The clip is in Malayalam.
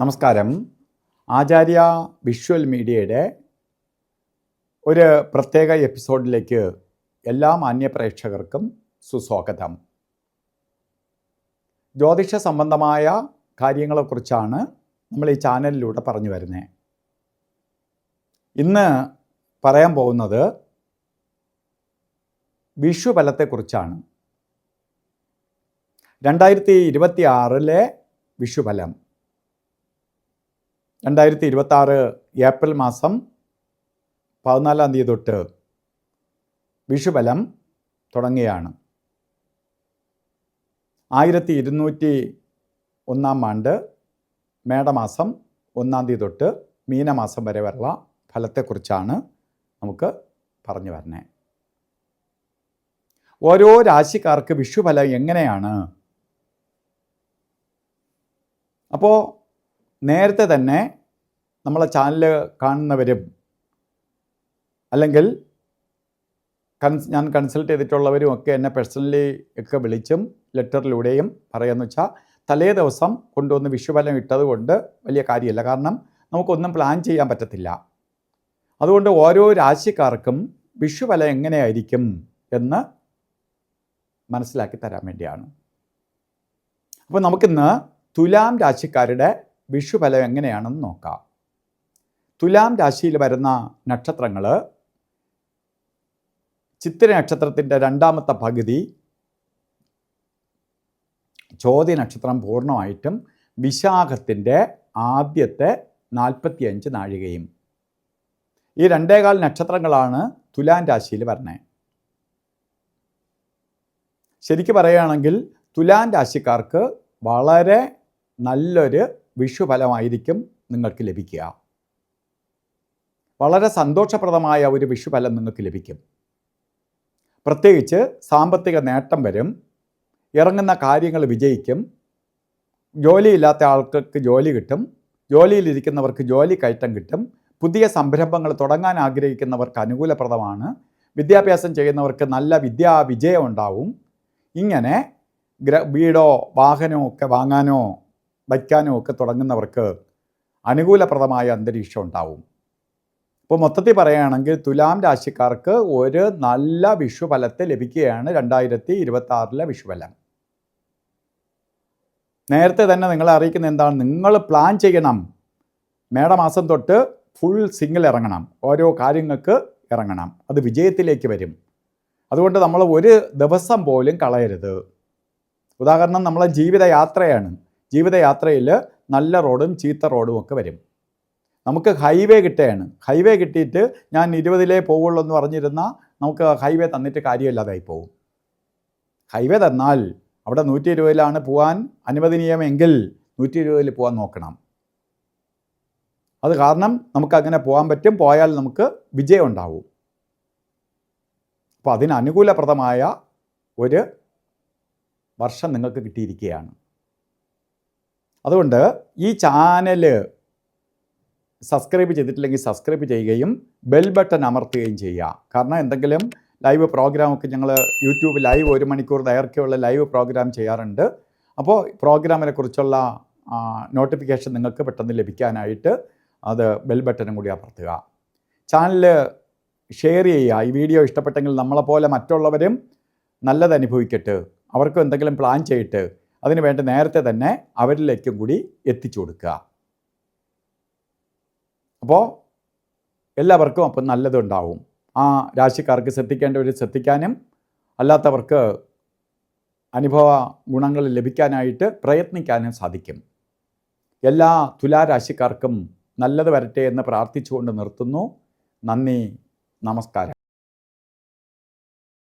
നമസ്കാരം. ആചാര്യ വിഷ്വൽ മീഡിയയുടെ ഒരു പ്രത്യേക എപ്പിസോഡിലേക്ക് എല്ലാ മാന്യപ്രേക്ഷകർക്കും സുസ്വാഗതം. ജ്യോതിഷ സംബന്ധമായ കാര്യങ്ങളെക്കുറിച്ചാണ് നമ്മൾ ഈ ചാനലിലൂടെ പറഞ്ഞു വരുന്നത്. ഇന്ന് പറയാൻ പോകുന്നത് വിഷുഫലത്തെക്കുറിച്ചാണ്. 2026 വിഷുഫലം. 2026 ഏപ്രിൽ മാസം 14 തീയതി തൊട്ട് വിഷുഫലം തുടങ്ങുകയാണ്. 1201 ആണ്ട് മേടമാസം 1 തീയതി തൊട്ട് മീനമാസം വരെ ഉള്ള ഫലത്തെക്കുറിച്ചാണ് നമുക്ക് പറഞ്ഞു വരുന്നത്. ഓരോ രാശിക്കാർക്ക് വിഷുഫലം എങ്ങനെയാണ്? അപ്പോൾ നേരത്തെ തന്നെ നമ്മളെ ചാനൽ കാണുന്നവരും അല്ലെങ്കിൽ ഞാൻ കൺസൾട്ട് ചെയ്തിട്ടുള്ളവരും ഒക്കെ എന്നെ പേഴ്സണലി ഒക്കെ വിളിച്ചും ലെറ്ററിലൂടെയും പറയാമെന്ന് വെച്ചാൽ തലേ ദിവസം കൊണ്ടുവന്ന് വിഷുഫലം ഇട്ടത് കൊണ്ട് വലിയ കാര്യമില്ല. കാരണം നമുക്കൊന്നും പ്ലാൻ ചെയ്യാൻ പറ്റത്തില്ല. അതുകൊണ്ട് ഓരോ രാശിക്കാർക്കും വിഷുഫലം എങ്ങനെയായിരിക്കും എന്ന് മനസ്സിലാക്കി തരാൻ വേണ്ടിയാണ്. അപ്പോൾ നമുക്കിന്ന് തുലാം രാശിക്കാരുടെ വിഷുഫലം എങ്ങനെയാണെന്ന് നോക്കാം. തുലാം രാശിയിൽ വരുന്ന നക്ഷത്രങ്ങൾ ചിത്തിര നക്ഷത്രത്തിൻ്റെ 2ാമത്തെ പകുതി, ചോതി നക്ഷത്രം പൂർണ്ണമായിട്ടും, വിശാഖത്തിൻ്റെ ആദ്യത്തെ 45 നാഴികയും. ഈ 2.25 നക്ഷത്രങ്ങളാണ് തുലാം രാശിയിൽ വരുന്നത്. ശരിക്കും പറയുകയാണെങ്കിൽ തുലാം രാശിക്കാർക്ക് വളരെ നല്ലൊരു വിഷുഫലമായിരിക്കും നിങ്ങൾക്ക് ലഭിക്കുക. വളരെ സന്തോഷപ്രദമായ ഒരു വിഷുഫലം നിങ്ങൾക്ക് ലഭിക്കും. പ്രത്യേകിച്ച് സാമ്പത്തിക നേട്ടം വരും, ഇറങ്ങുന്ന കാര്യങ്ങൾ വിജയിക്കും, ജോലിയില്ലാത്ത ആൾക്കാർക്ക് ജോലി കിട്ടും, ജോലിയിലിരിക്കുന്നവർക്ക് ജോലി കയറ്റം കിട്ടും, പുതിയ സംരംഭങ്ങൾ തുടങ്ങാൻ ആഗ്രഹിക്കുന്നവർക്ക് അനുകൂലപ്രദമാണ്, വിദ്യാഭ്യാസം ചെയ്യുന്നവർക്ക് നല്ല വിജയം ഉണ്ടാവും. ഇങ്ങനെ വീടോ വാഹനമോ ഒക്കെ വാങ്ങാനോ വയ്ക്കാനോ ഒക്കെ തുടങ്ങുന്നവർക്ക് അനുകൂലപ്രദമായ അന്തരീക്ഷം ഉണ്ടാവും. ഇപ്പോൾ മൊത്തത്തിൽ പറയുകയാണെങ്കിൽ തുലാം രാശിക്കാർക്ക് ഒരു നല്ല വിഷുഫലത്തെ ലഭിക്കുകയാണ് 2026 വിഷുഫലം. നേരത്തെ തന്നെ നിങ്ങളെ അറിയിക്കുന്ന എന്താണ്? നിങ്ങൾ പ്ലാൻ ചെയ്യണം. മേടമാസം തൊട്ട് ഫുൾ സിംഗിൾ ഇറങ്ങണം, ഓരോ കാര്യങ്ങൾക്ക് ഇറങ്ങണം, അത് വിജയത്തിലേക്ക് വരും. അതുകൊണ്ട് നമ്മൾ ഒരു ദിവസം പോലും കളയരുത്. ഉദാഹരണം, നമ്മളെ ജീവിതയാത്രയാണ്. ജീവിതയാത്രയിൽ നല്ല റോഡും ചീത്ത റോഡും ഒക്കെ വരും. നമുക്ക് ഹൈവേ കിട്ടുകയാണ്. ഹൈവേ കിട്ടിയിട്ട് ഞാൻ 20 പോവുള്ളൂ എന്ന് പറഞ്ഞിരുന്നാൽ നമുക്ക് ഹൈവേ തന്നിട്ട് കാര്യമില്ലാതായി പോകും. ഹൈവേ തന്നാൽ അവിടെ 120 പോകാൻ അനുവദനീയമെങ്കിൽ 120 പോകാൻ നോക്കണം. അത് കാരണം നമുക്കങ്ങനെ പോകാൻ പറ്റും. പോയാൽ നമുക്ക് വിജയം ഉണ്ടാവും. അപ്പോൾ അതിന് അനുകൂലപ്രദമായ ഒരു വർഷം നിങ്ങൾക്ക് കിട്ടിയിരിക്കുകയാണ്. അതുകൊണ്ട് ഈ ചാനൽ സബ്സ്ക്രൈബ് ചെയ്തിട്ടില്ലെങ്കിൽ സബ്സ്ക്രൈബ് ചെയ്യുകയും ബെൽ ബട്ടൺ അമർത്തുകയും ചെയ്യുക. കാരണം എന്തെങ്കിലും ലൈവ് പ്രോഗ്രാമൊക്കെ ഞങ്ങൾ യൂട്യൂബ് ലൈവ് 1 മണിക്കൂർ ദൈർഘ്യമുള്ള ലൈവ് പ്രോഗ്രാം ചെയ്യാറുണ്ട്. അപ്പോൾ പ്രോഗ്രാമിനെ കുറിച്ചുള്ള നോട്ടിഫിക്കേഷൻ നിങ്ങൾക്ക് പെട്ടെന്ന് ലഭിക്കാനായിട്ട് അത് ബെൽ ബട്ടണും കൂടി അമർത്തുക. ചാനൽ ഷെയർ ചെയ്യുക. ഈ വീഡിയോ ഇഷ്ടപ്പെട്ടെങ്കിൽ നമ്മളെപ്പോലെ മറ്റുള്ളവരും നല്ലത് അനുഭവിക്കട്ടെ, അവർക്കും എന്തെങ്കിലും പ്ലാൻ ചെയ്തിട്ട് അതിന് വേണ്ടി നേരത്തെ തന്നെ അവരിലേക്കും കൂടി എത്തിച്ചു കൊടുക്കുക. അപ്പോൾ എല്ലാവർക്കും അപ്പം നല്ലതുണ്ടാവും. ആ രാശിക്കാർക്ക് ശ്രദ്ധിക്കേണ്ടവർ ശ്രദ്ധിക്കാനും അല്ലാത്തവർക്ക് അനുഭവ ഗുണങ്ങൾ ലഭിക്കാനായിട്ട് പ്രയത്നിക്കാനും സാധിക്കും. എല്ലാ തുലാരാശിക്കാർക്കും നല്ലത് വരട്ടെ എന്ന് പ്രാർത്ഥിച്ചുകൊണ്ട് നിർത്തുന്നു. നന്ദി, നമസ്കാരം.